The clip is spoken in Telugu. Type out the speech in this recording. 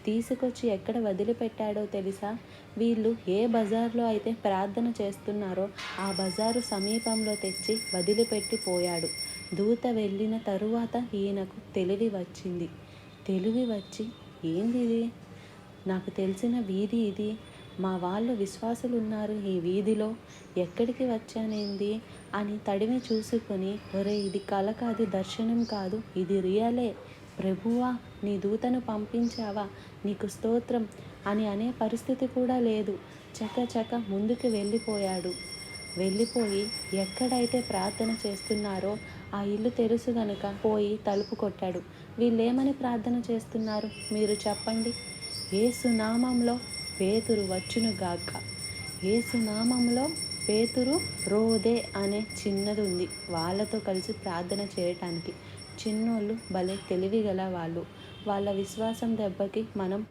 తీసుకొచ్చి ఎక్కడ వదిలిపెట్టాడో తెలుసా? వీళ్ళు ఏ బజార్లో అయితే ప్రార్థన చేస్తున్నారో ఆ బజారు సమీపంలో తెచ్చి వదిలిపెట్టిపోయాడు. దూత వెళ్ళిన తరువాత ఈయనకు తెలివి వచ్చింది. తెలివి వచ్చి, ఏందిది? నాకు తెలిసిన వీధి ఇది, మా వాళ్ళు విశ్వాసులు ఉన్నారు ఈ వీధిలో, ఎక్కడికి వచ్చానేంది అని తడిమి చూసుకొని, ఒరే ఇది కల కాదు, దర్శనం కాదు, ఇది రియలే, ప్రభువా నీ దూతను పంపించావా, నీకు స్తోత్రం అని అనే పరిస్థితి కూడా లేదు. చకచక ముందుకు వెళ్ళిపోయి ఎక్కడైతే ప్రార్థన చేస్తున్నారో ఆ ఇల్లు తెలుసు గనుక పోయి తలుపు కొట్టాడు. వీళ్ళేమని ప్రార్థన చేస్తున్నారు మీరు చెప్పండి? ఏసునామంలో పేతురు వచ్చునుగాక. ఏసునామంలో పేతురు రోదే అనే చిన్నది ఉంది, వాళ్ళతో కలిసి ప్రార్థన చేయటానికి. చిన్నోళ్ళు భలే తెలివిగల వాళ్ళు. వాళ్ళ విశ్వాసం దెబ్బకి మనం